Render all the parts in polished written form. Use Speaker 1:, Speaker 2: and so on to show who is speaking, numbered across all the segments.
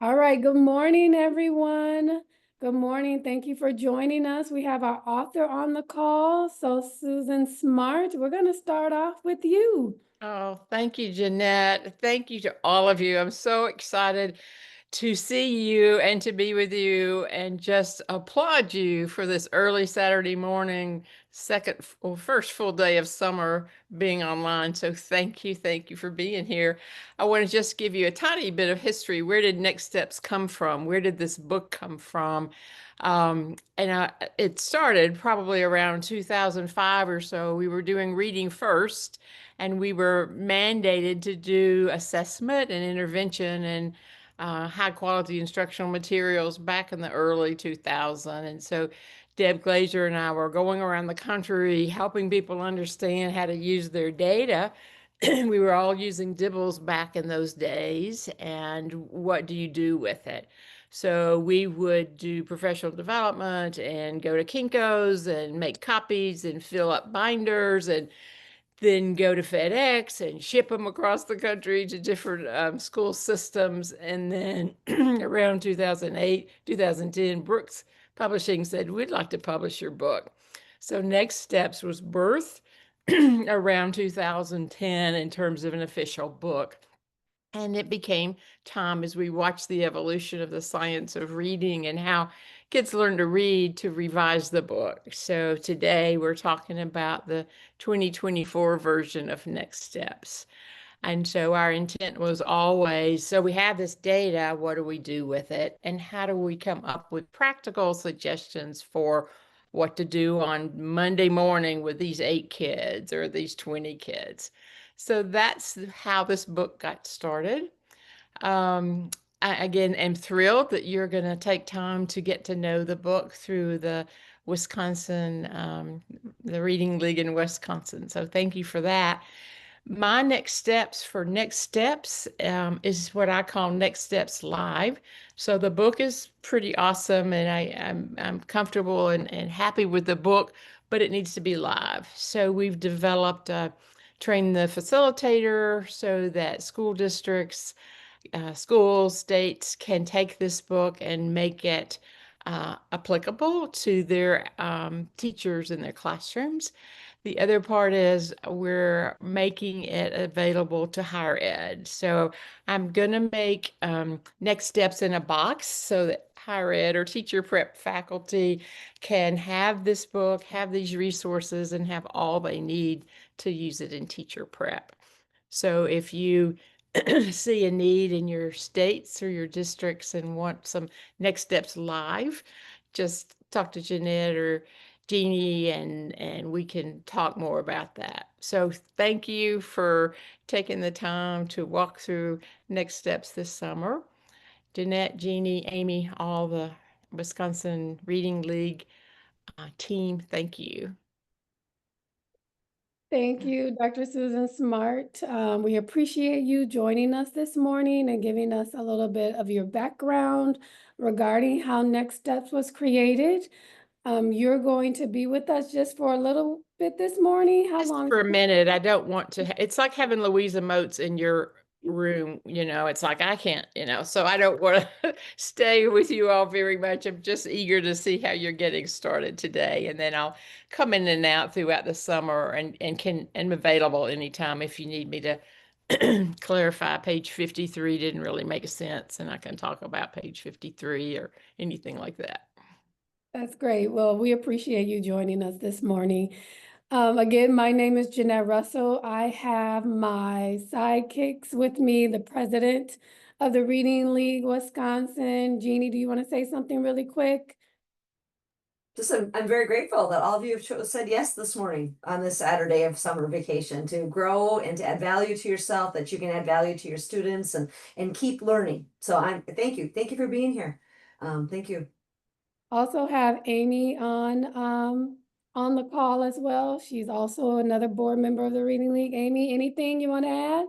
Speaker 1: All right, good morning, everyone. Good morning. Thank you for joining us. We have our author on the call. So, Susan Smartt, we're going to start off with you.
Speaker 2: Oh, thank you, Jeanette. Thank you to all of you. I'm so excited to see you and to be with you and just applaud you for this early Saturday morning, first full day of summer being online. So thank you for being here. I want to just give you a tiny bit of history. Where did Next Steps come from? Where did this book come from? It started probably around 2005 or so. We were doing reading first, and we were mandated to do assessment and intervention and high quality instructional materials back in the early 2000s. And so Deb Glaser and I were going around the country helping people understand how to use their data. We were all using Dibbles back in those days. And what do you do with it? So we would do professional development and go to Kinko's and make copies and fill up binders and then go to FedEx and ship them across the country to different school systems. And then around 2008, 2010, Brooks Publishing said, "We'd like to publish your book." So Next Steps was birthed around 2010 in terms of an official book. And it became time as we watched the evolution of the science of reading and how kids learn to read to revise the book. So today we're talking about the 2024 version of Next Steps. And so our intent was always, so we have this data, what do we do with it? And how do we come up with practical suggestions for what to do on Monday morning with these 8 kids or these 20 kids? So that's how this book got started. Um, I again am thrilled that you're going to take time to get to know the book through the Wisconsin, the Reading League in Wisconsin. So thank you for that. My next steps for Next Steps is what I call Next Steps Live. So the book is pretty awesome, and I'm comfortable and happy with the book, but it needs to be live. So we've developed trained the facilitator so that school districts, schools, states can take this book and make it applicable to their teachers in their classrooms. The other part is we're making it available to higher ed. So I'm going to make Next Steps in a box so that higher ed or teacher prep faculty can have this book, have these resources, and have all they need to use it in teacher prep. So if you see a need in your states or your districts and want some Next Steps live, just talk to Jeanette or Jeannie and we can talk more about that. So thank you for taking the time to walk through Next Steps this summer. Jeanette, Jeannie, Amy, all the Wisconsin Reading League team, thank you.
Speaker 1: Thank you, Dr. Susan Smartt. We appreciate you joining us this morning and giving us a little bit of your background regarding how Next Steps was created. You're going to be with us just for a little bit this morning. How
Speaker 2: Just
Speaker 1: long?
Speaker 2: for a minute, I don't want to. It's like having Louisa Moats in your room, it's like I can't, so I don't want to stay with you all very much. I'm just eager to see how you're getting started today. And then I'll come in and out throughout the summer and am available anytime if you need me to clarify page 53 didn't really make sense, and I can talk about page 53 or anything like that.
Speaker 1: That's great. Well, we appreciate you joining us this morning. Again, my name is Jeanette Russell. I have my sidekicks with me, the president of the Reading League Wisconsin. Jeannie, do you want to say something really quick?
Speaker 3: I'm very grateful that all of you have said yes this morning on this Saturday of summer vacation to grow and to add value to yourself, that you can add value to your students and keep learning. So thank you. Thank you for being here. Thank you.
Speaker 1: Also have Amy on the call as well. She's also another board member of the Reading League. Amy, anything you want to add?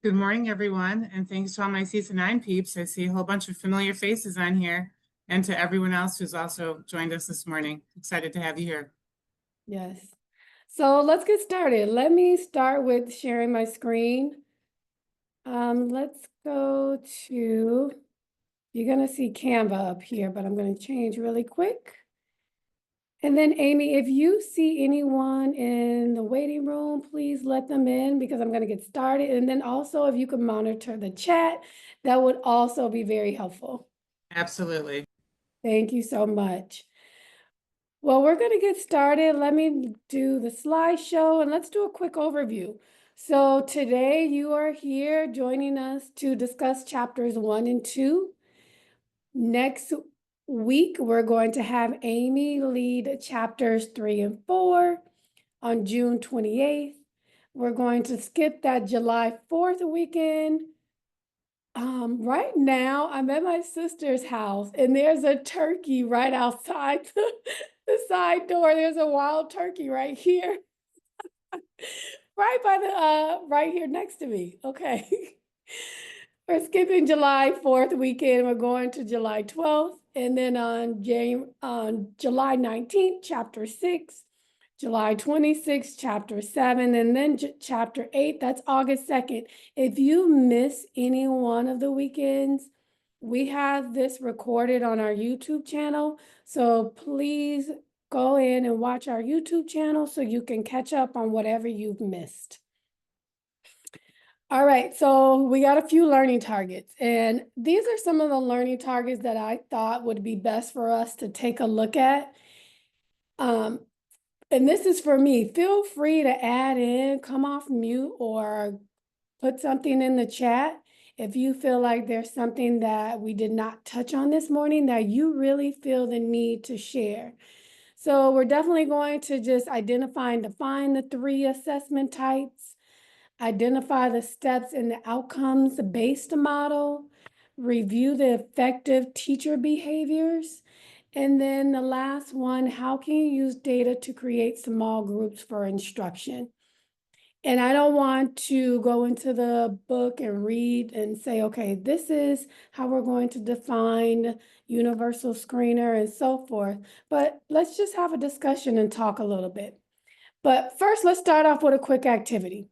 Speaker 4: Good morning, everyone, and thanks to all my season 9 peeps. I see a whole bunch of familiar faces on here, and to everyone else who's also joined us this morning. Excited to have you here.
Speaker 1: Yes. So let's get started. Let me start with sharing my screen. Let's go to You're gonna see Canva up here, but I'm gonna change really quick. And then Amy, if you see anyone in the waiting room, please let them in because I'm gonna get started. And then also if you could monitor the chat, that would also be very helpful.
Speaker 4: Absolutely.
Speaker 1: Thank you so much. Well, we're going to get started. Let me do the slideshow and let's do a quick overview. So today you are here joining us to discuss chapters 1 and 2. Next week, we're going to have Amy lead chapters 3 and 4 on June 28th. We're going to skip that July 4th weekend. Right now I'm at my sister's house and there's a turkey right outside the side door. There's a wild turkey right here. Right by the right here next to me. Okay. We're skipping July 4th weekend. We're going to July 12th. And then on July 19th, chapter 6, July 26th, chapter 7, and then chapter 8, that's August 2nd. If you miss any one of the weekends, we have this recorded on our YouTube channel. So please go in and watch our YouTube channel so you can catch up on whatever you've missed. All right, so we got a few learning targets, and these are some of the learning targets that I thought would be best for us to take a look at. And this is for me. Feel free to add in, come off mute, or put something in the chat if you feel like there's something that we did not touch on this morning that you really feel the need to share. So we're definitely going to just identify and define the 3 assessment types, identify the steps in the outcomes-based model, review the effective teacher behaviors, and then the last one, how can you use data to create small groups for instruction? And I don't want to go into the book and read and say, okay, this is how we're going to define universal screener and so forth. But let's just have a discussion and talk a little bit. But first, let's start off with a quick activity.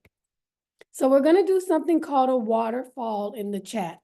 Speaker 1: So we're going to do something called a waterfall in the chat.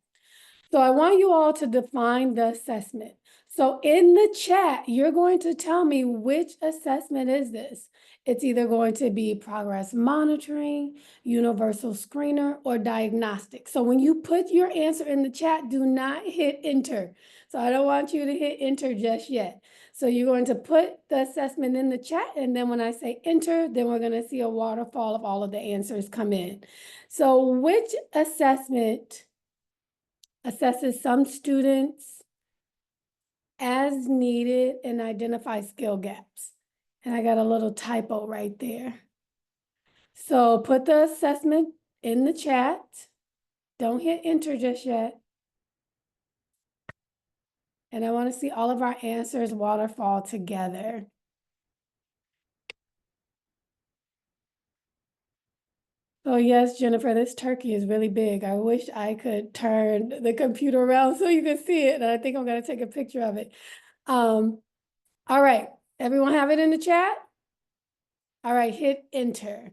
Speaker 1: So I want you all to define the assessment. So in the chat, you're going to tell me which assessment is this. It's either going to be progress monitoring, universal screener, or diagnostic. So when you put your answer in the chat, do not hit enter. So I don't want you to hit enter just yet. So you're going to put the assessment in the chat, and then when I say enter, then we're going to see a waterfall of all of the answers come in. So which assessment assesses some students as needed and identifies skill gaps? And I got a little typo right there. So put the assessment in the chat. Don't hit enter just yet. And I want to see all of our answers waterfall together. So yes, Jennifer, this turkey is really big. I wish I could turn the computer around so you can see it. And I think I'm going to take a picture of it. All right, everyone have it in the chat? All right, hit enter.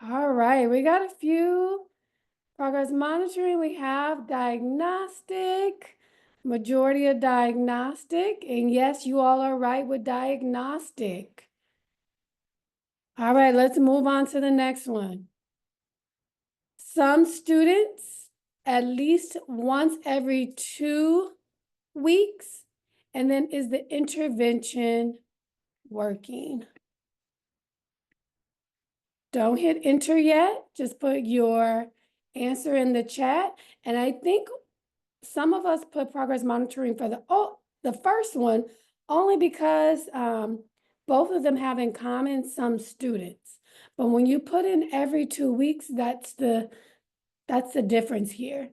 Speaker 1: All right, we got a few. Progress monitoring, we have diagnostic, majority of diagnostic. And yes, you all are right with diagnostic. All right, let's move on to the next one. Some students at least once every 2 weeks. And then is the intervention working? Don't hit enter yet. Just put your answer in the chat. And I think some of us put progress monitoring for the first one only because both of them have in common some students. But when you put in every 2 weeks, that's the difference here.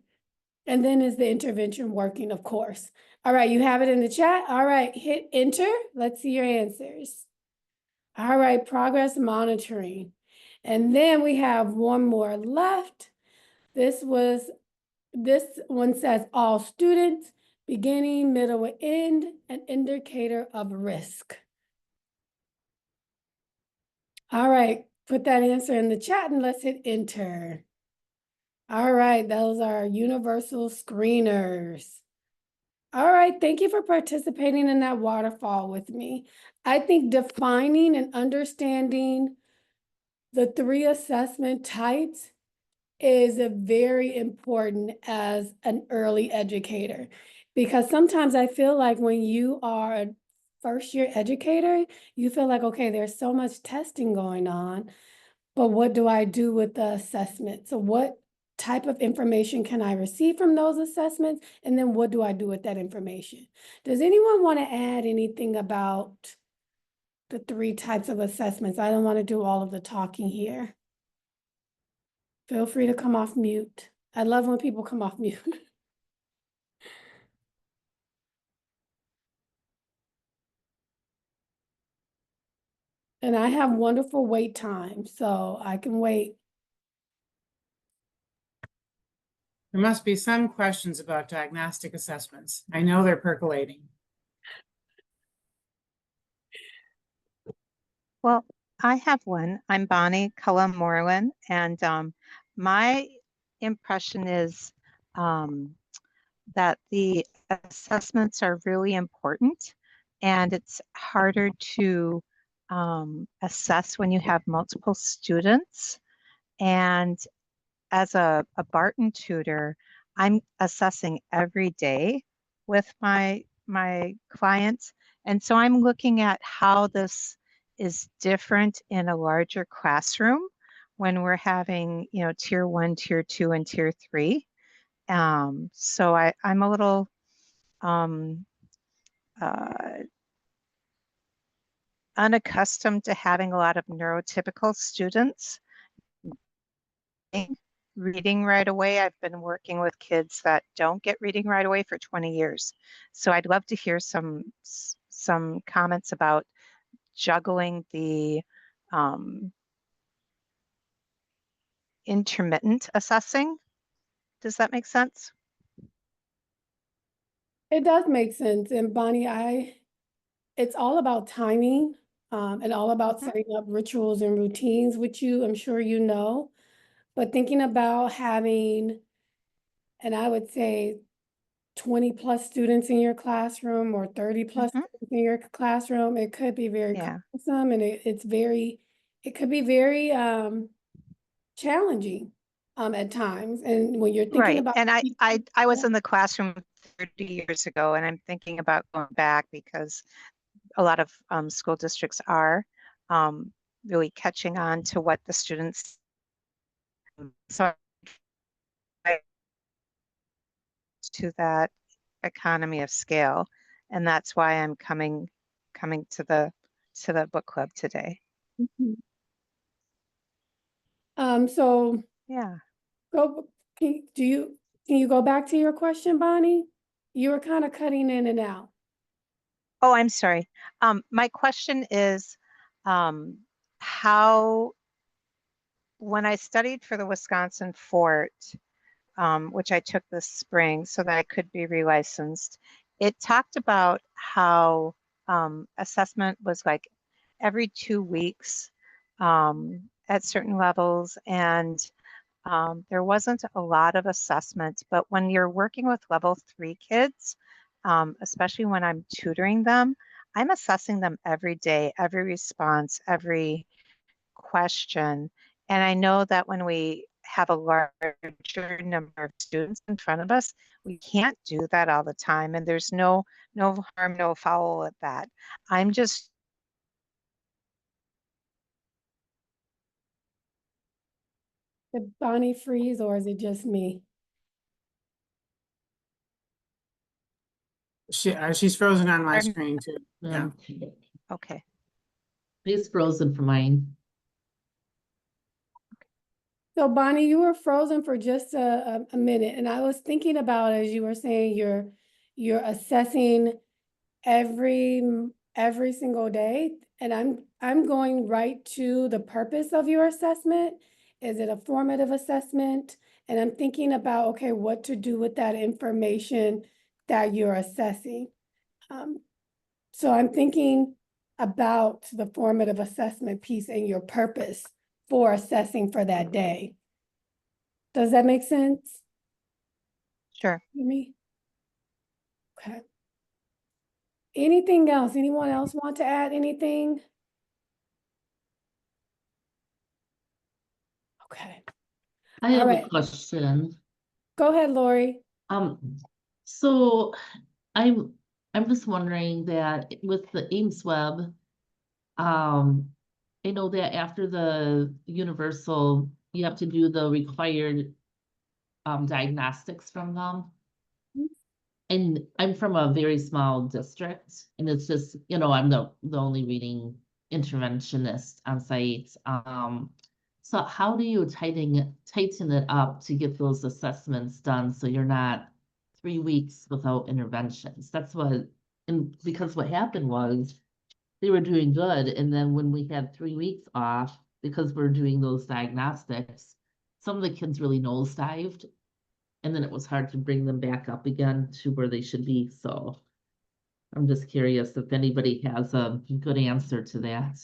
Speaker 1: And then is the intervention working, of course. All right, you have it in the chat. All right, hit enter. Let's see your answers. All right, progress monitoring. And then we have one more left. This one says all students, beginning, middle, and end, an indicator of risk. All right, put that answer in the chat and let's hit enter. All right, those are universal screeners. All right, thank you for participating in that waterfall with me. I think defining and understanding the 3 assessment types is a very important as an early educator. Because sometimes I feel like when you are a first-year educator, you feel like, okay, there's so much testing going on, but what do I do with the assessment? So what type of information can I receive from those assessments? And then what do I do with that information? Does anyone want to add anything about the 3 types of assessments? I don't want to do all of the talking here. Feel free to come off mute. I love when people come off mute. And I have wonderful wait time, so I can wait.
Speaker 4: There must be some questions about diagnostic assessments. I know they're percolating.
Speaker 5: Well, I have one. I'm Bonnie Cullum Moreland, and my impression is that the assessments are really important, and it's harder to assess when you have multiple students. And as a Barton tutor, I'm assessing every day with my clients. And so I'm looking at how this is different in a larger classroom when we're having, you know, tier 1, tier 2, and tier 3. So I'm a little unaccustomed to having a lot of neurotypical students reading right away. I've been working with kids that don't get reading right away for 20 years. So I'd love to hear some comments about juggling the intermittent assessing. Does that make sense?
Speaker 1: It does make sense. And Bonnie, it's all about timing, and all about setting up rituals and routines with you. I'm sure you know, but thinking about having, and I would say 20 plus students in your classroom or 30 plus students in your classroom, it could be very cumbersome, and it could be very challenging at times. And when you're thinking about
Speaker 5: and I was in the classroom 30 years ago, and I'm thinking about going back because a lot of school districts are really catching on to what the students. So to that economy of scale, and that's why I'm coming to the book club today.
Speaker 1: So
Speaker 5: yeah,
Speaker 1: can you go back to your question, Bonnie? You were kind of cutting in and out.
Speaker 5: Oh, I'm sorry. My question is, how, when I studied for the Wisconsin Fort, which I took this spring so that I could be relicensed, it talked about how assessment was like every 2 weeks at certain levels, and there wasn't a lot of assessment. But when you're working with level 3 kids, especially when I'm tutoring them, I'm assessing them every day, every response, every question. And I know that when we have a larger number of students in front of us, we can't do that all the time. And there's no harm, no foul at that. I'm just
Speaker 1: Did Bonnie freeze, or is it just me?
Speaker 4: She's frozen on my screen too. Yeah.
Speaker 5: okay.
Speaker 6: It's frozen for mine.
Speaker 1: So Bonnie, you were frozen for just a minute, and I was thinking about, as you were saying, you're assessing every single day, and I'm going right to the purpose of your assessment. Is it a formative assessment? And I'm thinking about, okay, what to do with that information that you're assessing. So I'm thinking about the formative assessment piece and your purpose for assessing for that day. Does that make sense
Speaker 5: Sure.
Speaker 1: to me? Okay. Anything else? Anyone else want to add anything? Okay,
Speaker 6: I have
Speaker 1: right.
Speaker 6: a question.
Speaker 1: go ahead, Lori.
Speaker 6: So I'm just wondering that with the Ames Web, I know that after the universal, you have to do the required diagnostics from them. And I'm from a very small district, and it's just, I'm the only reading interventionist on site. So how do you tighten it up to get those assessments done so you're not 3 weeks without interventions? And because what happened was they were doing good, and then when we had 3 weeks off, because we're doing those diagnostics, some of the kids really nosedived, and then it was hard to bring them back up again to where they should be. So I'm just curious if anybody has a good answer to that.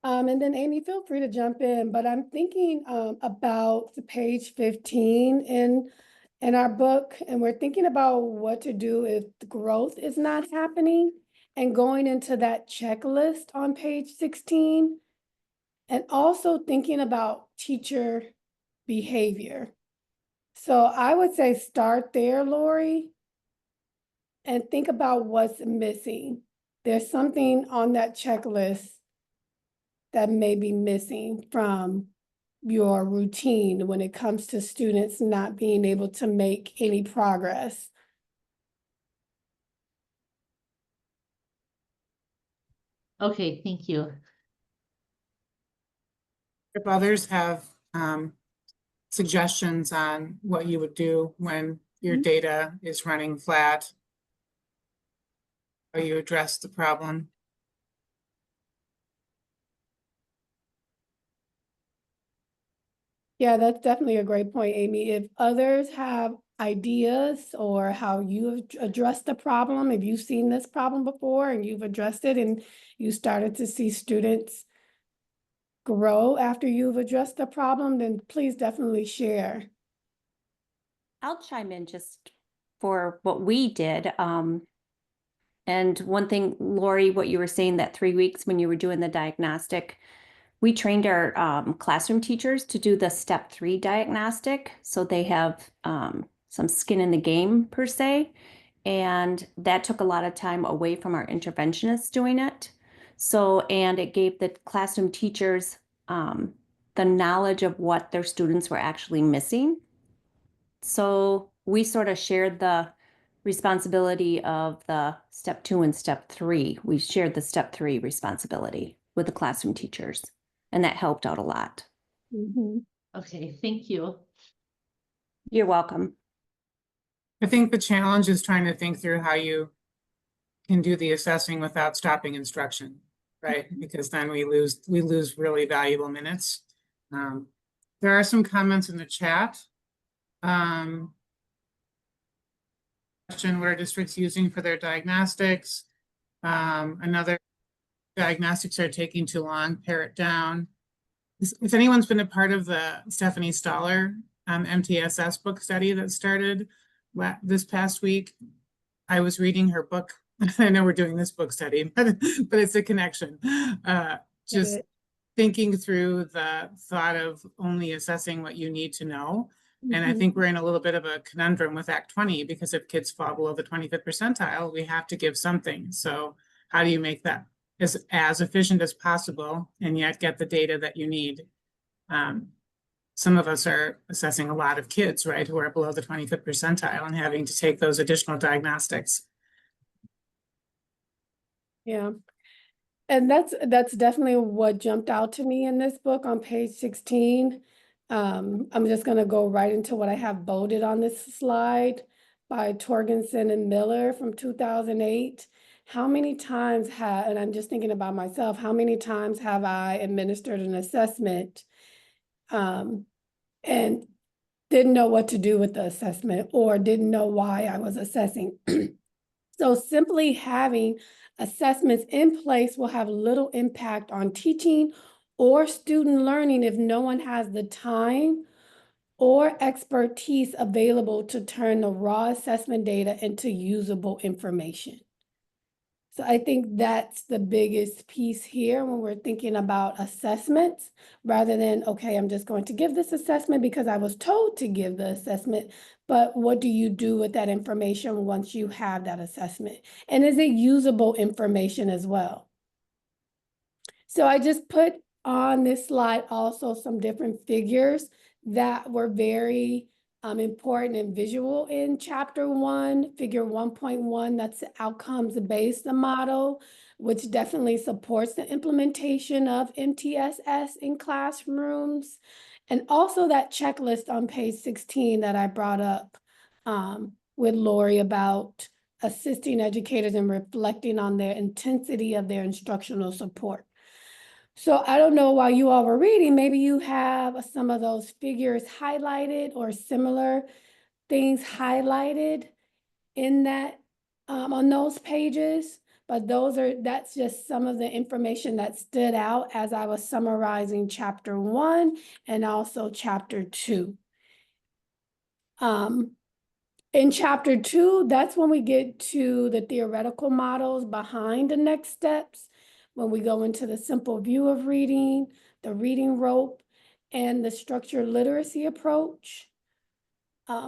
Speaker 1: And then Amy, feel free to jump in, but I'm thinking about the page 15 in our book, and we're thinking about what to do if the growth is not happening, and going into that checklist on page 16, and also thinking about teacher behavior. So I would say start there, Lori, and think about what's missing. There's something on that checklist that may be missing from your routine when it comes to students not being able to make any progress.
Speaker 6: Okay, thank you.
Speaker 4: If others have suggestions on what you would do when your data is running flat, how you address the problem.
Speaker 1: Yeah, that's definitely a great point, Amy. If others have ideas or how you have addressed the problem, if you've seen this problem before and you've addressed it and you started to see students grow after you've addressed the problem, then please definitely share.
Speaker 7: I'll chime in just for what we did. And one thing, Lori, what you were saying, that 3 weeks when you were doing the diagnostic, we trained our classroom teachers to do the step 3 diagnostic. So they have some skin in the game per se. And that took a lot of time away from our interventionists doing it. So, and it gave the classroom teachers the knowledge of what their students were actually missing. So we sort of shared the responsibility of the step 2 and step 3. We shared the step 3 responsibility with the classroom teachers, and that helped out a lot.
Speaker 6: Okay, thank you.
Speaker 7: You're welcome.
Speaker 4: I think the challenge is trying to think through how you can do the assessing without stopping instruction, right? Because then we lose really valuable minutes. There are some comments in the chat. Question, what are districts using for their diagnostics? Another, diagnostics are taking too long, pare it down. If anyone's been a part of the Stephanie Stoller MTSS book study that started this past week, I was reading her book. I know we're doing this book study, but it's a connection. Just thinking through the thought of only assessing what you need to know. And I think we're in a little bit of a conundrum with Act 20, because if kids fall below the 25th percentile, we have to give something. So how do you make that as efficient as possible and yet get the data that you need? Some of us are assessing a lot of kids, right, who are below the 25th percentile and having to take those additional diagnostics.
Speaker 1: Yeah. And that's definitely what jumped out to me in this book on page 16. I'm just going to go right into what I have bolded on this slide by Torgensen and Miller from 2008. How many times and I'm just thinking about myself, how many times have I administered an assessment and didn't know what to do with the assessment or didn't know why I was assessing? So simply having assessments in place will have little impact on teaching or student learning if no one has the time or expertise available to turn the raw assessment data into usable information. So I think that's the biggest piece here when we're thinking about assessments, rather than, okay, I'm just going to give this assessment because I was told to give the assessment, but what do you do with that information once you have that assessment? And is it usable information as well? So I just put on this slide also some different figures that were very important and visual in chapter 1, figure 1.1, that's the outcomes-based model, which definitely supports the implementation of MTSS in classrooms. And also that checklist on page 16 that I brought up with Lori about assisting educators in reflecting on their intensity of their instructional support. So I don't know, while you all were reading, maybe you have some of those figures highlighted or similar things highlighted in that on those pages. But that's just some of the information that stood out as I was summarizing chapter 1 and also chapter 2. In chapter 2, that's when we get to the theoretical models behind the next steps, when we go into the simple view of reading, the reading rope, and the structured literacy approach.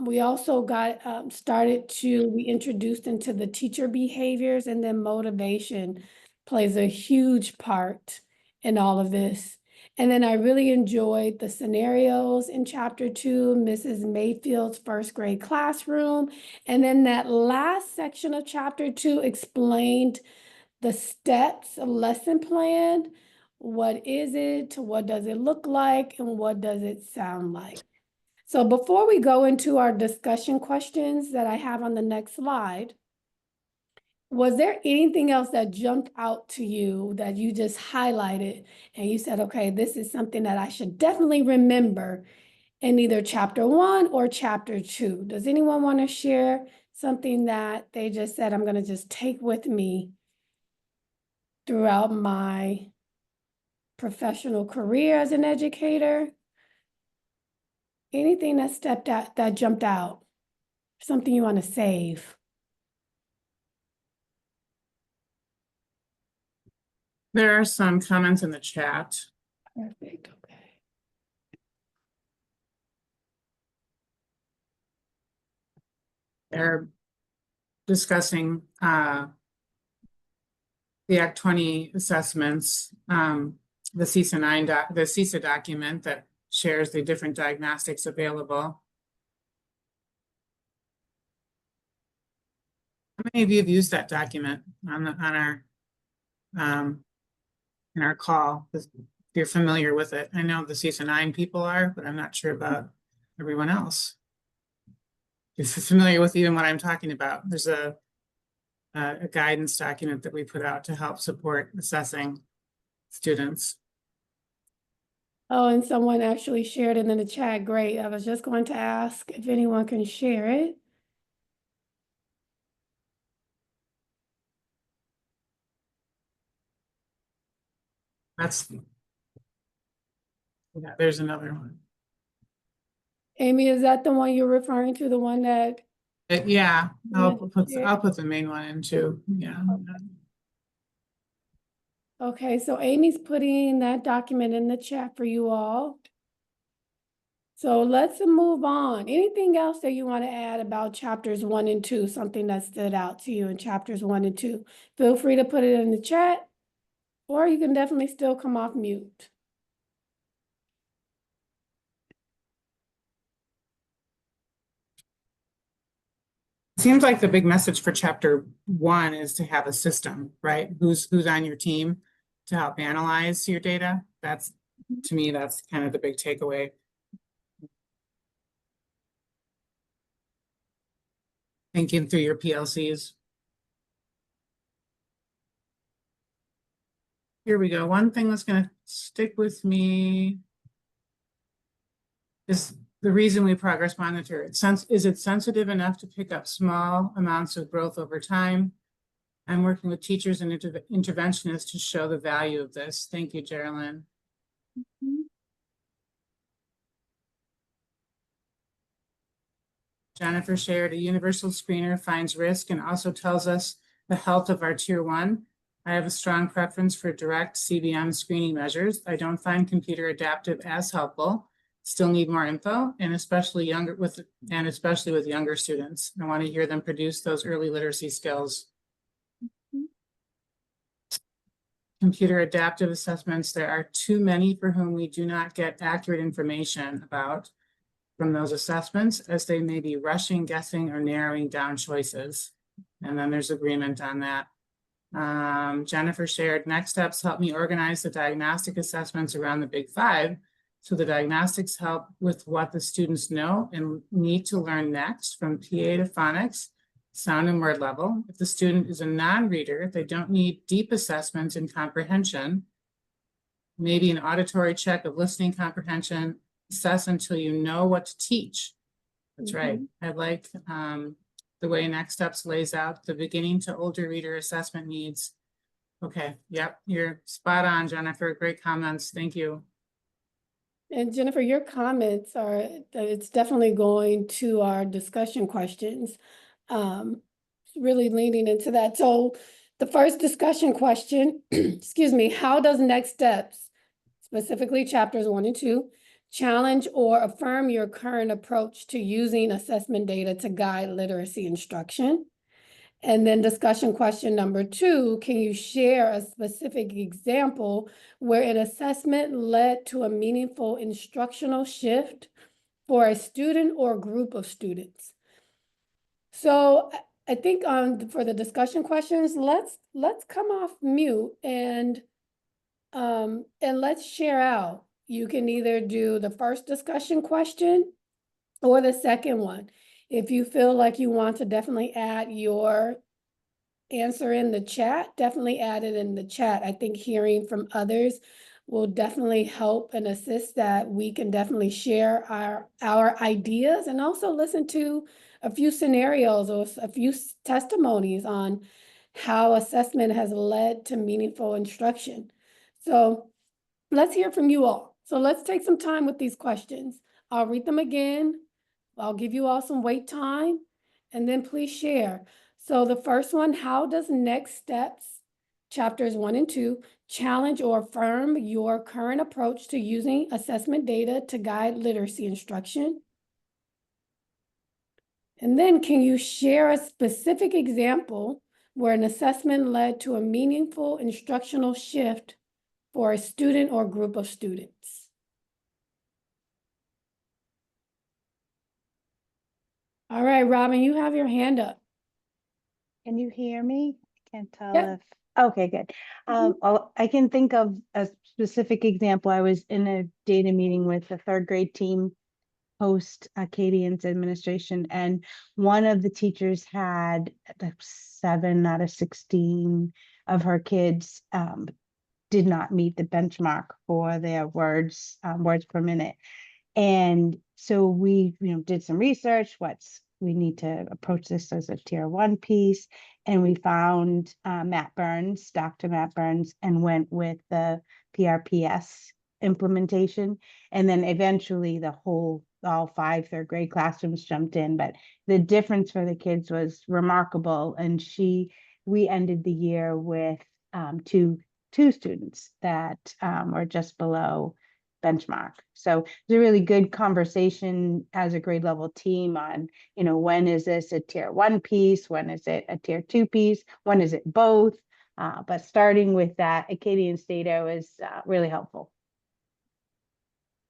Speaker 1: We also got we introduced into the teacher behaviors, and then motivation plays a huge part in all of this. And then I really enjoyed the scenarios in chapter 2, Mrs. Mayfield's first grade classroom. And then that last section of chapter 2 explained the steps of lesson plan. What is it? What does it look like? And what does it sound like? So before we go into our discussion questions that I have on the next slide, was there anything else that jumped out to you that you just highlighted and you said, okay, this is something that I should definitely remember in either chapter 1 or chapter 2? Does anyone want to share something that they just said, I'm going to just take with me throughout my professional career as an educator? Anything that jumped out? Something you want to save?
Speaker 4: There are some comments in the chat.
Speaker 1: Perfect, okay.
Speaker 4: They're discussing the Act 20 assessments, the CISA document that shares the different diagnostics available. How many of you have used that document on our in our call? If you're familiar with it, I know the CISA 9 people are, but I'm not sure about everyone else. If you're familiar with even what I'm talking about, there's a guidance document that we put out to help support assessing students.
Speaker 1: Oh, and someone actually shared it in the chat. Great. I was just going to ask if anyone can share it.
Speaker 4: Yeah, there's another one.
Speaker 1: Amy, is that the one you're referring to? The one that?
Speaker 4: Yeah, I'll put
Speaker 1: Yeah.
Speaker 4: the main one in too. Yeah.
Speaker 1: Okay, so Amy's putting that document in the chat for you all. So let's move on. Anything else that you want to add about chapters 1 and 2, something that stood out to you in chapters 1 and 2? Feel free to put it in the chat, or you can definitely still come off mute.
Speaker 4: Seems like the big message for chapter 1 is to have a system, right? Who's on your team to help analyze your data. That's, to me, that's kind of the big takeaway. Thinking through your PLCs. Here we go. One thing that's going to stick with me is the reason we progress monitor. Is it sensitive enough to pick up small amounts of growth over time? I'm working with teachers and interventionists to show the value of this. Thank you, Geraldine. Jennifer shared a universal screener finds risk and also tells us the health of our tier 1. I have a strong preference for direct CBM screening measures. I don't find computer adaptive as helpful. Still need more info, and especially with younger students. I want to hear them produce those early literacy skills. Computer adaptive assessments, there are too many for whom we do not get accurate information about from those assessments, as they may be rushing, guessing, or narrowing down choices. And then there's agreement on that. Jennifer shared, next steps help me organize the diagnostic assessments around the big 5. So the diagnostics help with what the students know and need to learn next, from PA to phonics, sound and word level. If the student is a non-reader, they don't need deep assessments in comprehension. Maybe an auditory check of listening comprehension, assess until you know what to teach. That's right. I like the way Next Steps lays out the beginning to older reader assessment needs. Okay, yep, you're spot on, Jennifer. Great comments. Thank you.
Speaker 1: And Jennifer, your comments are, it's definitely going to our discussion questions, really leaning into that. So the first discussion question, excuse me, how does Next Steps, specifically chapters 1 and 2, challenge or affirm your current approach to using assessment data to guide literacy instruction? And then discussion question number 2, can you share a specific example where an assessment led to a meaningful instructional shift for a student or group of students? So I think for the discussion questions, let's come off mute and let's share out. You can either do the first discussion question or the second one. If you feel like you want to definitely add your answer in the chat, definitely add it in the chat. I think hearing from others will definitely help and assist that we can definitely share our ideas and also listen to a few scenarios or a few testimonies on how assessment has led to meaningful instruction. So let's hear from you all. So let's take some time with these questions. I'll read them again. I'll give you all some wait time, and then please share. So the first one, how does Next Steps, chapters 1 and 2, challenge or affirm your current approach to using assessment data to guide literacy instruction? And then can you share a specific example where an assessment led to a meaningful instructional shift for a student or group of students? All right, Robin, you have your hand up.
Speaker 8: Can you hear me? I can't tell
Speaker 1: Yep.
Speaker 8: if, okay, good. I can think of a specific example. I was in a data meeting with the 3rd grade team post Acadian's administration, and one of the teachers had 7 out of 16 of her kids did not meet the benchmark for their words per minute. And so we, did some research. We need to approach this as a tier 1 piece. And we found Dr. Matt Burns, and went with the PRPS implementation. And then eventually all 5 3rd grade classrooms jumped in. But the difference for the kids was remarkable. And we ended the year with two students that were just below benchmark. So it's a really good conversation as a grade level team on, when is this a tier 1 piece? When is it a tier 2 piece? When is it both? But starting with that Acadian's data was really helpful.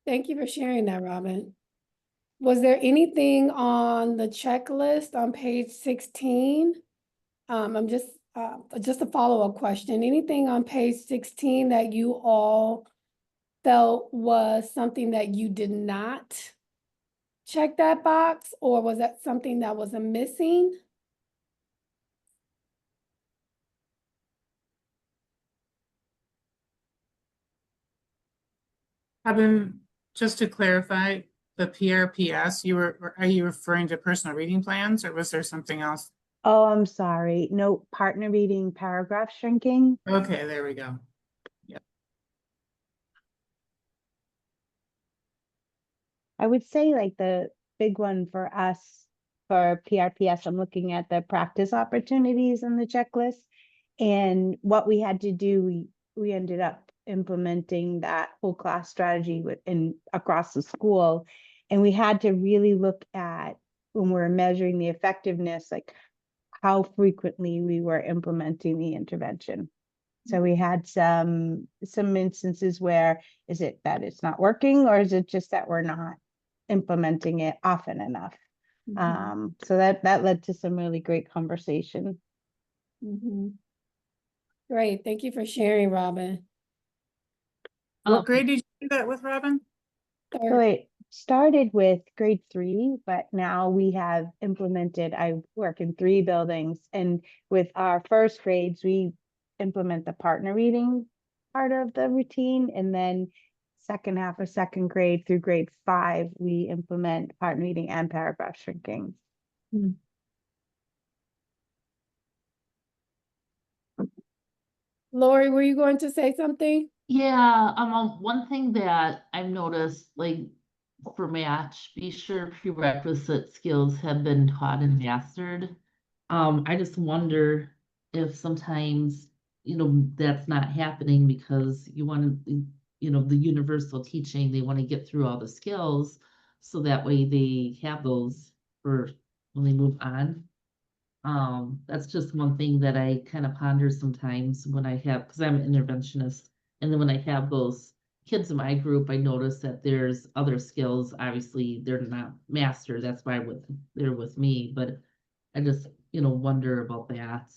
Speaker 1: Thank you for sharing that, Robin. Was there anything on the checklist on page 16? I'm just a follow-up question. Anything on page 16 that you all felt was something that you did not check that box, or was that something that was a missing?
Speaker 4: Just to clarify, the PRPS, are you referring to personal reading plans, or was there something else?
Speaker 8: Oh, I'm sorry. No, partner reading paragraph shrinking.
Speaker 4: Okay, there we go. Yep.
Speaker 8: I would say like the big one for us for PRPS, I'm looking at the practice opportunities in the checklist. And what we had to do, we ended up implementing that whole class strategy across the school. And we had to really look at, when we're measuring the effectiveness, like how frequently we were implementing the intervention. So we had some instances where, is it that it's not working, or is it just that we're not implementing it often enough? So that led to some really great conversation.
Speaker 1: Great, thank you for sharing, Robin.
Speaker 4: What grade did you do that with, Robin?
Speaker 8: So it started with grade 3, but now we have implemented, I work in 3 buildings, and with our first grades, we implement the partner reading part of the routine, and then second half of second grade through grade 5, we implement partner reading and paragraph shrinking.
Speaker 1: Lori, were you going to say something?
Speaker 6: Yeah, one thing that I've noticed, like for match, be sure prerequisite skills have been taught and mastered. I just wonder if sometimes, that's not happening because you want to, the universal teaching, they want to get through all the skills so that way they have those for when they move on. That's just one thing that I kind of ponder sometimes when I have, because I'm an interventionist, and then when I have those kids in my group, I notice that there's other skills. Obviously, they're not mastered. That's why they're with me, but I just, wonder about that.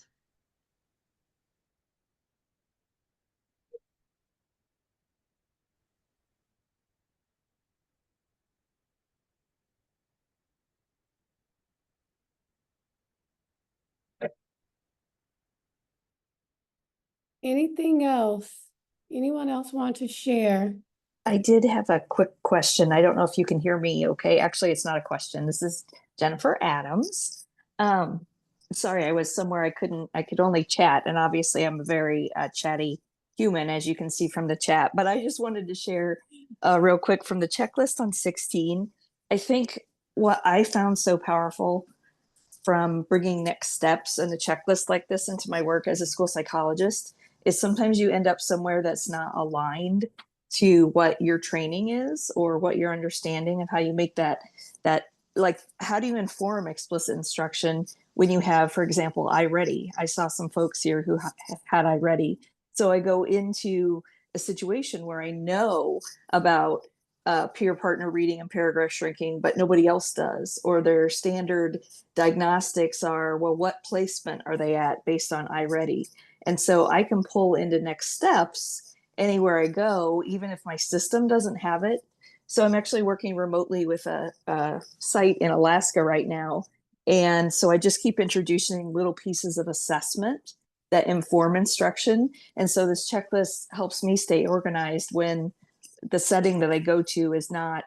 Speaker 1: Anything else? Anyone else want to share?
Speaker 9: I did have a quick question. I don't know if you can hear me okay. Actually, it's not a question. This is Jennifer Adams. Sorry, I was somewhere I could only chat. And obviously I'm a very chatty human, as you can see from the chat. But I just wanted to share real quick from the checklist on 16. I think what I found so powerful from bringing next steps and a checklist like this into my work as a school psychologist is sometimes you end up somewhere that's not aligned to what your training is or what your understanding of how you make that like how do you inform explicit instruction when you have, for example, iReady. I saw some folks here who had iReady. So I go into a situation where I know about peer partner reading and paragraph shrinking, but nobody else does, or their standard diagnostics are, well, what placement are they at based on iReady? And so I can pull into next steps anywhere I go, even if my system doesn't have it. So I'm actually working remotely with a site in Alaska right now. And so I just keep introducing little pieces of assessment that inform instruction. And so this checklist helps me stay organized when the setting that I go to is not,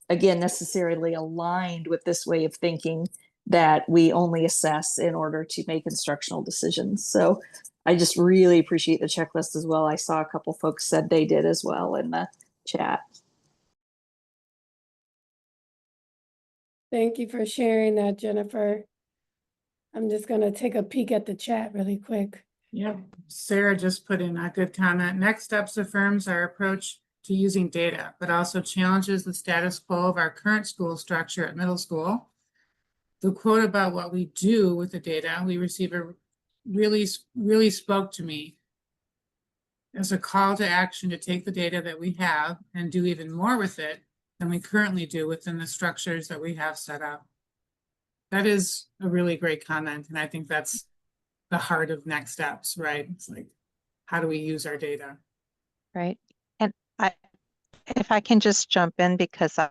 Speaker 9: again, necessarily aligned with this way of thinking that we only assess in order to make instructional decisions. So I just really appreciate the checklist as well. I saw a couple folks said they did as well in the chat.
Speaker 1: Thank you for sharing that, Jennifer. I'm just going to take a peek at the chat really quick.
Speaker 4: Yep. Sarah just put in a good comment. Next steps affirms our approach to using data, but also challenges the status quo of our current school structure at middle school. The quote about what we do with the data we receive really spoke to me as a call to action to take the data that we have and do even more with it than we currently do within the structures that we have set up. That is a really great comment. And I think that's the heart of next steps, right? It's like, how do we use our data?
Speaker 5: Right. And if I can just jump in, because I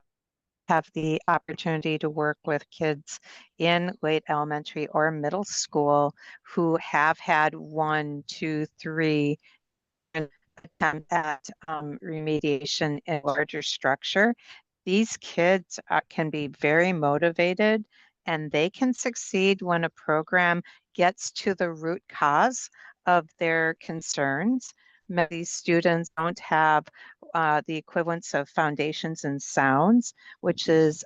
Speaker 5: have the opportunity to work with kids in late elementary or middle school who have had 1, 2, 3 attempt at remediation in larger structure. These kids can be very motivated, and they can succeed when a program gets to the root cause of their concerns, Many of these students don't have the equivalence of foundations and sounds, which is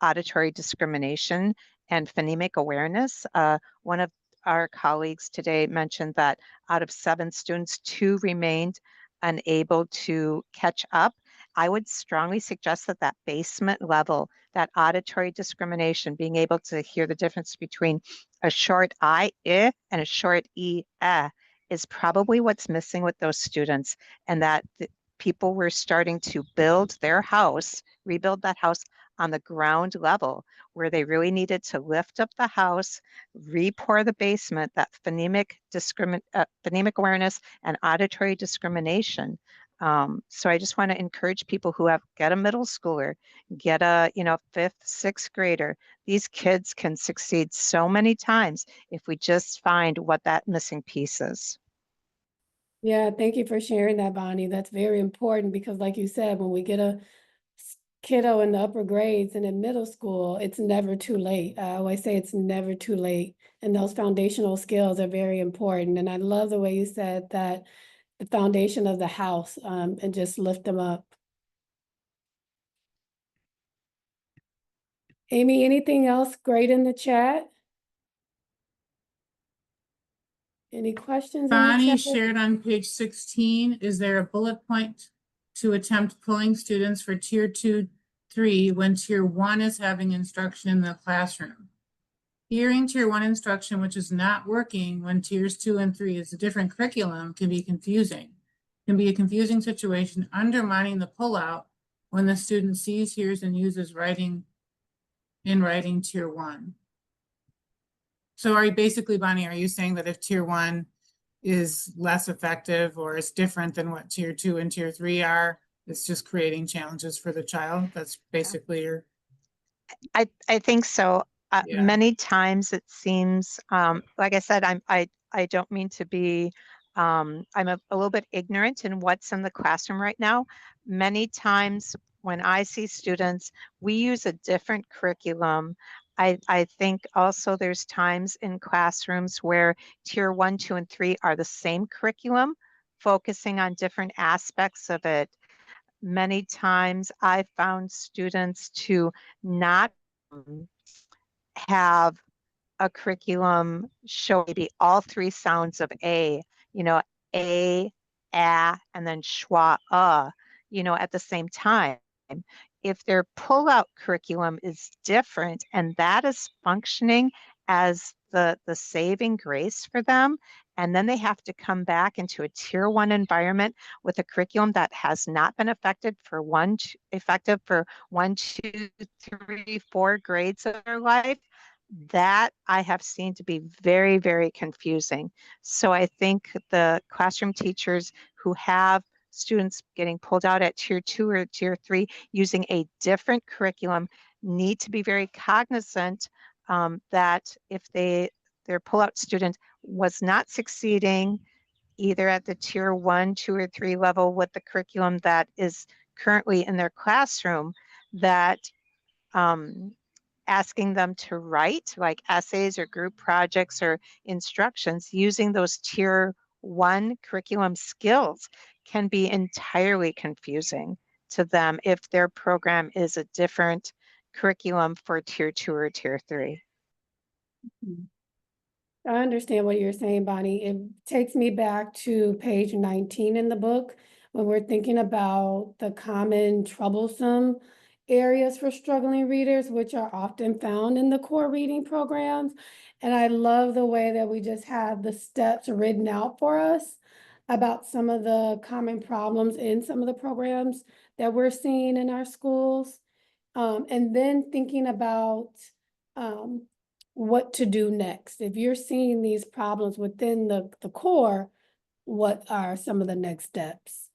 Speaker 5: auditory discrimination and phonemic awareness. One of our colleagues today mentioned that out of 7 students, 2 remained unable to catch up. I would strongly suggest that that basement level, that auditory discrimination, being able to hear the difference between a short I, and a short E, is probably what's missing with those students, and that people were starting to build their house, rebuild that house on the ground level, where they really needed to lift up the house, re-pour the basement, that phonemic awareness and auditory discrimination. So I just want to encourage people who get a middle schooler, get a 5th, 6th grader. These kids can succeed so many times if we just find what that missing piece is.
Speaker 1: Yeah, thank you for sharing that, Bonnie. That's very important because like you said, when we get a kiddo in the upper grades and in middle school, it's never too late. I always say it's never too late. And those foundational skills are very important. And I love the way you said that the foundation of the house, and just lift them up. Amy, anything else great in the chat? Any questions in the
Speaker 4: Bonnie
Speaker 1: chat?
Speaker 4: shared on page 16, is there a bullet point to attempt pulling students for tier 2, 3 when tier 1 is having instruction in the classroom? Hearing tier 1 instruction, which is not working when tiers 2 and 3 is a different curriculum, can be confusing. Can be a confusing situation, undermining the pullout when the student sees, hears, and uses writing tier 1. So are you basically, Bonnie, are you saying that if tier 1 is less effective or is different than what tier 2 and tier 3 are, it's just creating challenges for the child? That's basically your...
Speaker 5: I think so.
Speaker 4: Yeah.
Speaker 5: Many times it seems, like I said, I don't mean to be, I'm a little bit ignorant in what's in the classroom right now. Many times when I see students, we use a different curriculum. I think also there's times in classrooms where tier 1, 2, and 3 are the same curriculum, focusing on different aspects of it. Many times I found students to not have a curriculum show maybe all 3 sounds of A, a, and then schwa, at the same time. If their pullout curriculum is different and that is functioning as the saving grace for them, and then they have to come back into a tier 1 environment with a curriculum that has not been effective for 1, 2, 3, 4 grades of their life, that I have seen to be very, very confusing. So I think the classroom teachers who have students getting pulled out at tier 2 or tier 3 using a different curriculum need to be very cognizant that if their pullout student was not succeeding either at the tier 1, 2, or 3 level with the curriculum that is currently in their classroom, that asking them to write like essays or group projects or instructions using those tier 1 curriculum skills can be entirely confusing to them if their program is a different curriculum for tier 2 or tier 3.
Speaker 1: I understand what you're saying, Bonnie. It takes me back to page 19 in the book when we're thinking about the common troublesome areas for struggling readers, which are often found in the core reading programs. And I love the way that we just have the steps written out for us about some of the common problems in some of the programs that we're seeing in our schools. And then thinking about what to do next. If you're seeing these problems within the core, what are some of the next steps?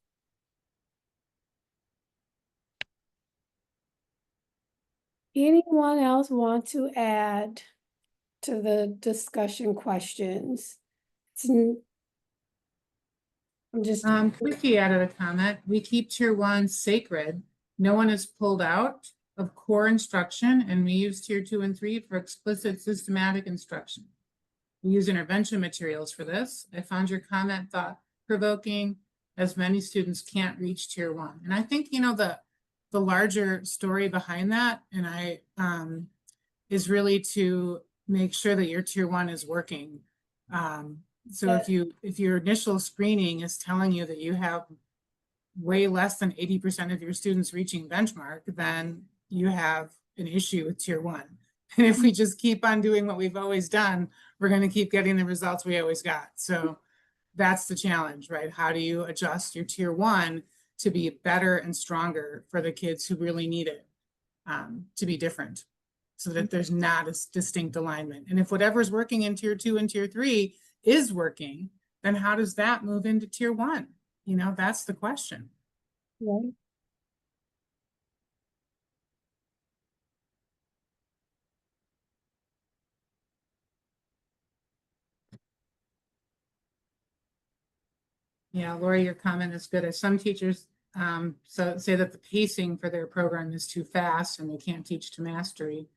Speaker 1: Anyone else want to add to the discussion questions? I'm just
Speaker 4: Quickie added a comment. We keep tier 1 sacred. No one is pulled out of core instruction, and we use tier 2 and 3 for explicit systematic instruction. We use intervention materials for this. I found your comment provoking, as many students can't reach tier 1. And I think, you know, the larger story behind that, and is really to make sure that your tier 1 is working. So if your initial screening is telling you that you have way less than 80% of your students reaching benchmark, then you have an issue with tier 1. And if we just keep on doing what we've always done, we're going to keep getting the results we always got. So that's the challenge, right? How do you adjust your tier 1 to be better and stronger for the kids who really need it to be different, so that there's not a distinct alignment? And if whatever's working in tier 2 and tier 3 is working, then how does that move into tier 1? You know, that's the question.
Speaker 8: Right.
Speaker 4: Yeah, Lori, your comment is good. As some teachers say that the pacing for their program is too fast and they can't teach to mastery.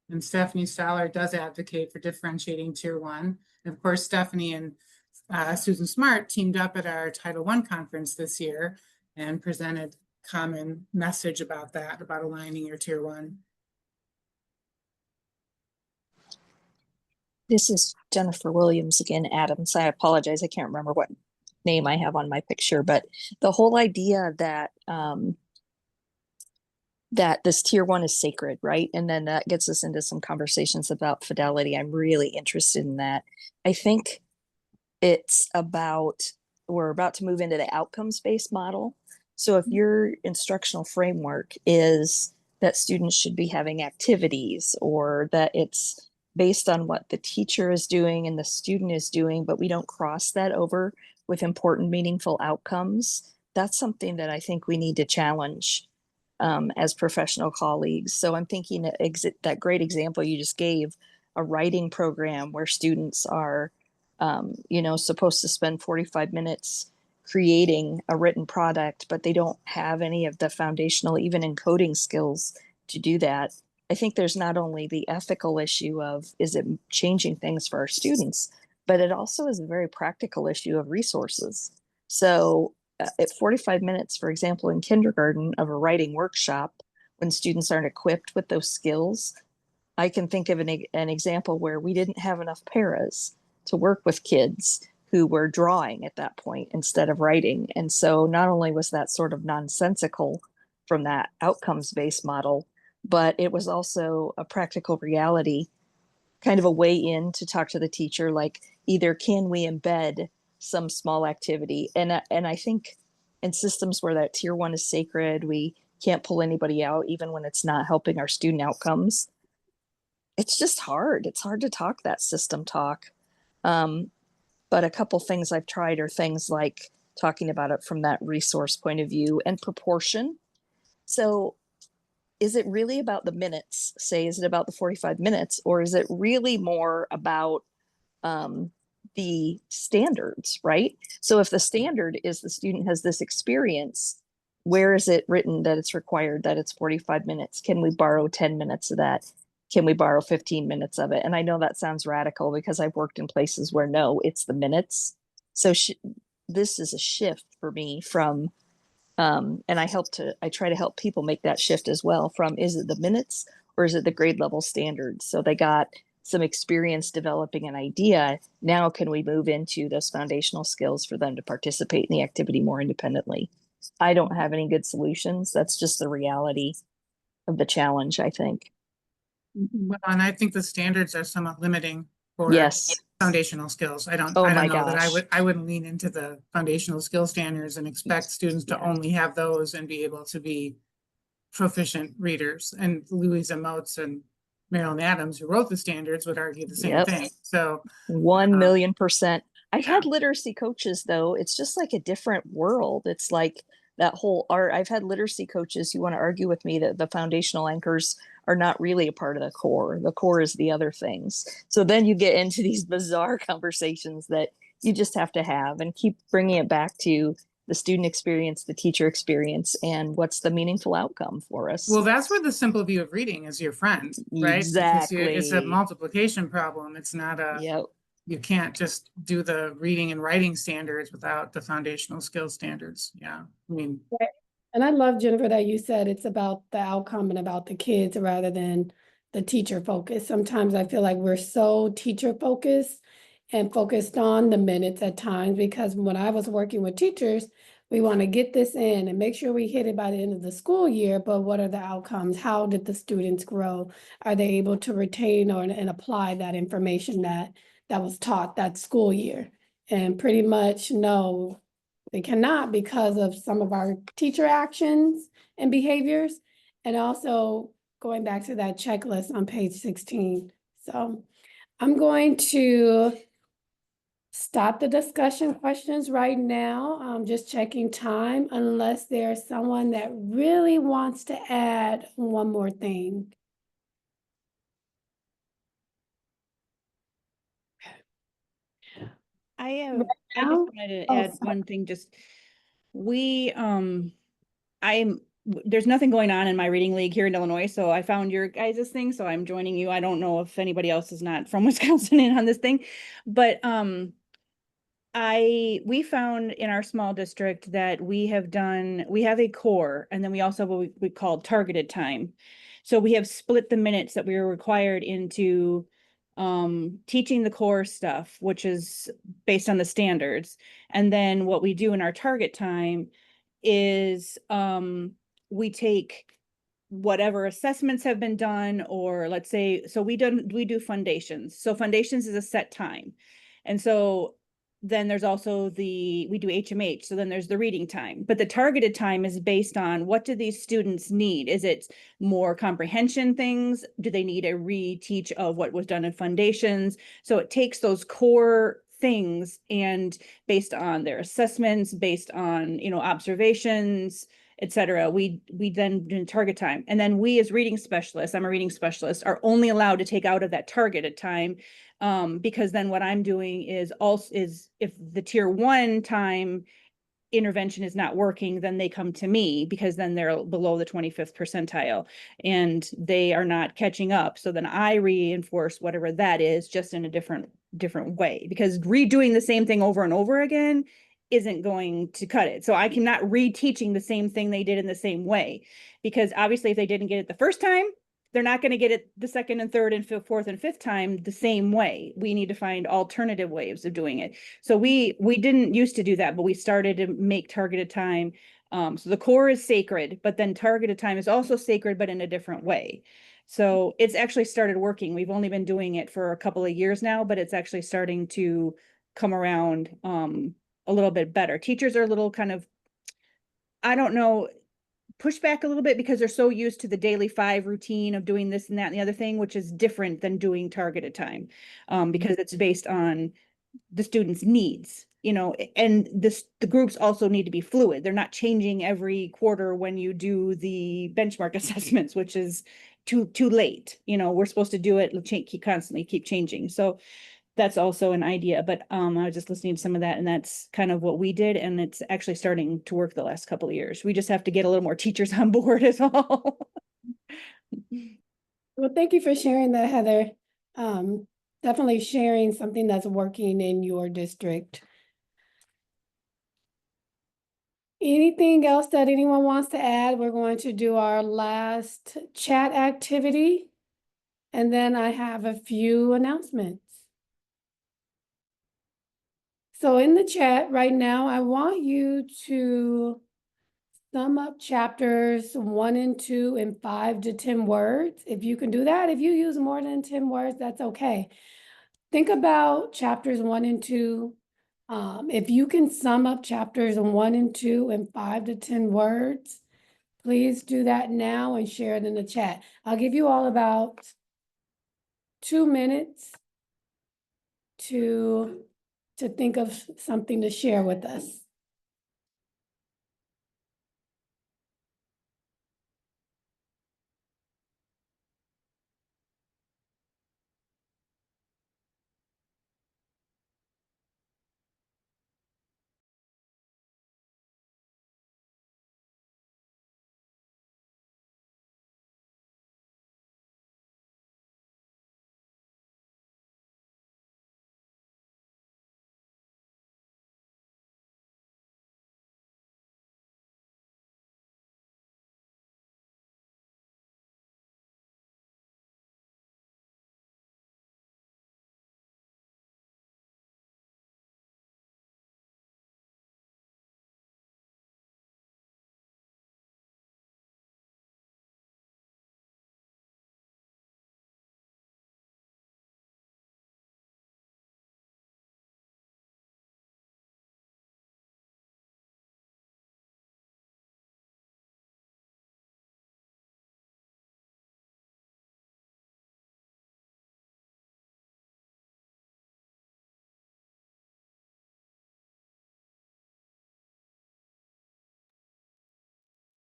Speaker 4: And Stephanie Stoller does advocate for differentiating tier 1. And of course, Stephanie and Susan Smartt teamed up at our Title I conference this year and presented common message about that, about aligning your tier 1.
Speaker 9: This is Jennifer Williams again, Adams. I apologize. I can't remember what name I have on my picture, but the whole idea that that this tier 1 is sacred, right? And then that gets us into some conversations about fidelity. I'm really interested in that. I think it's about, we're about to move into the outcomes-based model. So if your instructional framework is that students should be having activities, or that it's based on what the teacher is doing and the student is doing, but we don't cross that over with important, meaningful outcomes, that's something that I think we need to challenge as professional colleagues. So I'm thinking that great example you just gave, a writing program where students are, you know, supposed to spend 45 minutes creating a written product, but they don't have any of the foundational, even encoding skills to do that. I think there's not only the ethical issue of, is it changing things for our students, but it also is a very practical issue of resources. So at 45 minutes, for example, in kindergarten of a writing workshop, when students aren't equipped with those skills, I can think of an example where we didn't have enough paras to work with kids who were drawing at that point instead of writing. And so not only was that sort of nonsensical from that outcomes-based model, but it was also a practical reality, kind of a way in to talk to the teacher, like either can we embed some small activity? And I think in systems where that tier 1 is sacred, we can't pull anybody out, even when it's not helping our student outcomes. It's just hard. It's hard to talk that system talk. But a couple things I've tried are things like talking about it from that resource point of view and proportion. So is it really about the minutes? Say, is it about the 45 minutes, or is it really more about the standards, right? So if the standard is the student has this experience, where is it written that it's required that it's 45 minutes? Can we borrow 10 minutes of that? Can we borrow 15 minutes of it? And I know that sounds radical because I've worked in places where no, it's the minutes. So this is a shift for me from, and I try to help people make that shift as well, from, is it the minutes or is it the grade level standards? So they got some experience developing an idea. Now can we move into those foundational skills for them to participate in the activity more independently? I don't have any good solutions. That's just the reality of the challenge, I think.
Speaker 4: Well, and I think the standards are somewhat limiting for
Speaker 9: Yes.
Speaker 4: foundational skills. I don't
Speaker 9: Oh
Speaker 4: know
Speaker 9: my
Speaker 4: that
Speaker 9: gosh.
Speaker 4: I wouldn't lean into the foundational skill standards and expect students to only have those and be able to be proficient readers. And Louisa Moats and Marilyn Adams, who wrote the standards, would argue the same
Speaker 9: Yep.
Speaker 4: thing. So
Speaker 9: 1,000,000%. I've had literacy coaches, though. It's just like a different world. It's like that whole art. I've had literacy coaches who want to argue with me that the foundational anchors are not really a part of the core. The core is the other things. So then you get into these bizarre conversations that you just have to have and keep bringing it back to the student experience, the teacher experience, and what's the meaningful outcome for us.
Speaker 4: Well, that's where the simple view of reading is your friend, right?
Speaker 9: Exactly.
Speaker 4: It's a multiplication problem. It's not a, you can't just do the reading and writing standards without the foundational skills standards. Yeah, I mean,
Speaker 1: And I love, Jennifer, that you said it's about the outcome and about the kids rather than the teacher focus. Sometimes I feel like we're so teacher focused and focused on the minutes at times, because when I was working with teachers, we want to get this in and make sure we hit it by the end of the school year, but what are the outcomes? How did the students grow? Are they able to retain and apply that information that was taught that school year? And pretty much no, they cannot, because of some of our teacher actions and behaviors. And also going back to that checklist on page 16. So I'm going to stop the discussion questions right now. I'm just checking time unless there's someone that really wants to add one more thing.
Speaker 10: I
Speaker 1: Right
Speaker 10: just
Speaker 1: now?
Speaker 10: wanted to
Speaker 1: Oh,
Speaker 10: add
Speaker 1: sorry.
Speaker 10: one thing, just there's nothing going on in my reading league here in Illinois, so I found your guys' thing, so I'm joining you. I don't know if anybody else is not from Wisconsin in on this thing, but we found in our small district that we have a core, and then we also have what we call targeted time. So we have split the minutes that we were required into teaching the core stuff, which is based on the standards. And then what we do in our target time is we take whatever assessments have been done, or let's say, so we do foundations. So foundations is a set time. And so then there's also we do HMH. So then there's the reading time, but the targeted time is based on what do these students need? Is it more comprehension things? Do they need a reteach of what was done in foundations? So it takes those core things, and based on their assessments, based on, observations, etc. We then do target time. And then we as reading specialists, I'm a reading specialist, are only allowed to take out of that targeted time. Because then what I'm doing is if the tier 1 time intervention is not working, then they come to me, because then they're below the 25th percentile and they are not catching up. So then I reinforce whatever that is, just in a different way, because redoing the same thing over and over again isn't going to cut it. So I cannot reteaching the same thing they did in the same way, because obviously if they didn't get it the first time, they're not going to get it the second and third and fourth and fifth time the same way. We need to find alternative ways of doing it. So we didn't used to do that, but we started to make targeted time. So the core is sacred, but then targeted time is also sacred, but in a different way. So it's actually started working. We've only been doing it for a couple of years now, but it's actually starting to come around a little bit better. Teachers are a little kind of, I don't know, push back a little bit, because they're so used to the daily 5 routine of doing this and that and the other thing, which is different than doing targeted time, because it's based on the student's needs, and the groups also need to be fluid. They're not changing every quarter when you do the benchmark assessments, which is too late. We're supposed to do it, constantly keep changing. So that's also an idea, but I was just listening to some of that, and that's kind of what we did, and it's actually starting to work the last couple of years. We just have to get a little more teachers on board as well.
Speaker 1: Well, thank you for sharing that, Heather. Definitely sharing something that's working in your district. Anything else that anyone wants to add? We're going to do our last chat activity, and then I have a few announcements. So in the chat right now, I want you to sum up chapters 1 and 2 in 5 to 10 words. If you can do that, if you use more than 10 words, that's okay. Think about chapters 1 and 2. If you can sum up chapters 1 and 2 in 5 to 10 words, please do that now and share it in the chat. I'll give you all about 2 minutes to think of something to share with us.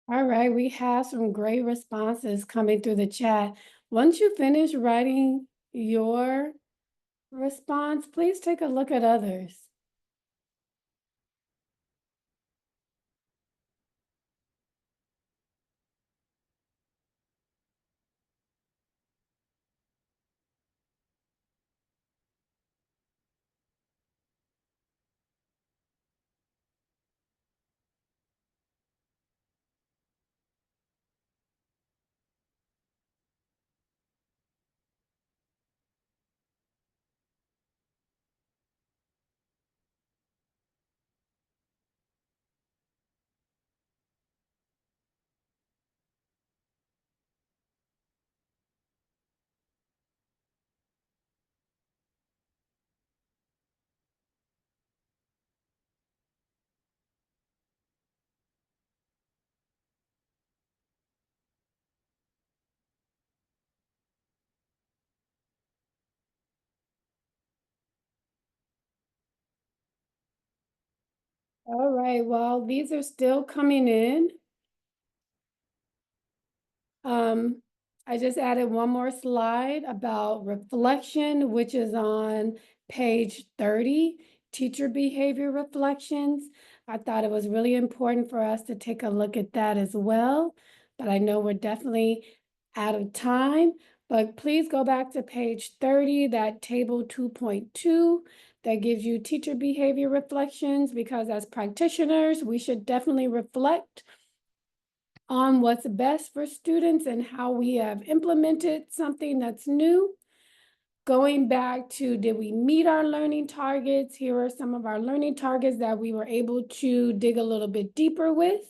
Speaker 1: All right, we have some great responses coming through the chat. Once you finish writing your response, please take a look at others. All right, well, these are still coming in. I just added one more slide about reflection, which is on page 30, teacher behavior reflections. I thought it was really important for us to take a look at that as well, but I know we're definitely out of time. But please go back to page 30, that table 2.2 that gives you teacher behavior reflections, because as practitioners, we should definitely reflect on what's best for students and how we have implemented something that's new. Going back to, did we meet our learning targets? Here are some of our learning targets that we were able to dig a little bit deeper with.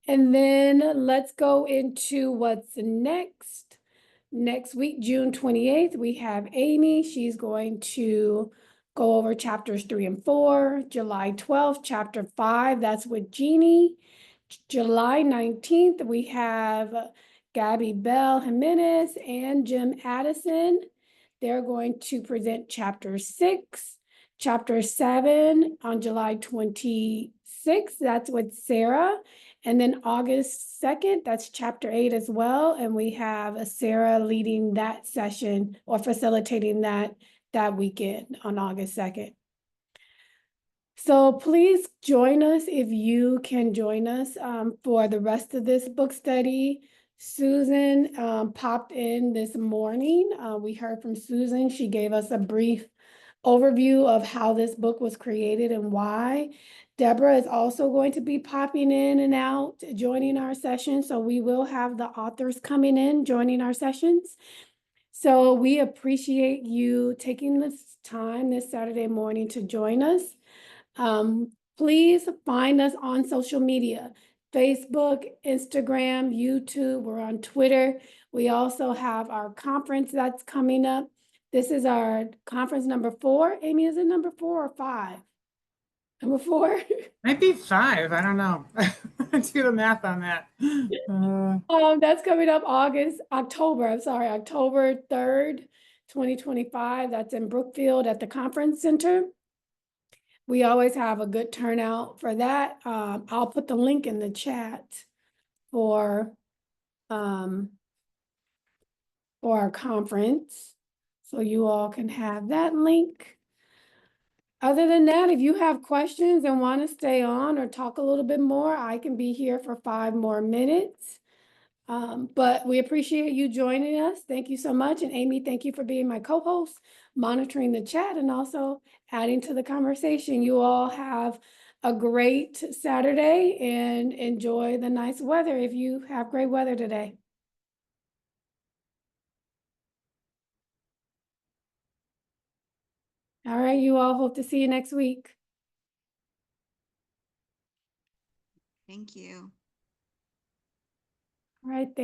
Speaker 1: And then let's go into what's next. Next week, June 28th, we have Amy. She's going to go over chapters 3 and 4. July 12th, chapter 5, that's with Jeannie. July 19th, we have Gabby Bell Jimenez and Jim Addison. They're going to present chapter 6. Chapter 7 on July 26th, that's with Sarah. And then August 2nd, that's chapter 8 as well. And we have Sarah leading that session or facilitating that weekend on August 2nd. So please join us if you can join us for the rest of this book study. Susan popped in this morning. We heard from Susan. She gave us a brief overview of how this book was created and why. Deborah is also going to be popping in and out, joining our session. So we will have the authors coming in, joining our sessions. So we appreciate you taking this time this Saturday morning to join us. Please find us on social media, Facebook, Instagram, YouTube, we're on Twitter. We also have our conference that's coming up. This is our conference number 4. Amy, is it number 4 or 5? Number 4?
Speaker 4: Might be 5, I don't know. Do the math on that.
Speaker 1: That's coming up October 3rd, 2025. That's in Brookfield at the Conference Center. We always have a good turnout for that. I'll put the link in the chat for our conference, so you all can have that link. Other than that, if you have questions and want to stay on or talk a little bit more, I can be here for 5 more minutes. But we appreciate you joining us. Thank you so much. And Amy, thank you for being my co-host, monitoring the chat and also adding to the conversation. You all have a great Saturday and enjoy the nice weather if you have great weather today. All right, you all, hope to see you next week.
Speaker 11: Thank you.
Speaker 1: All right.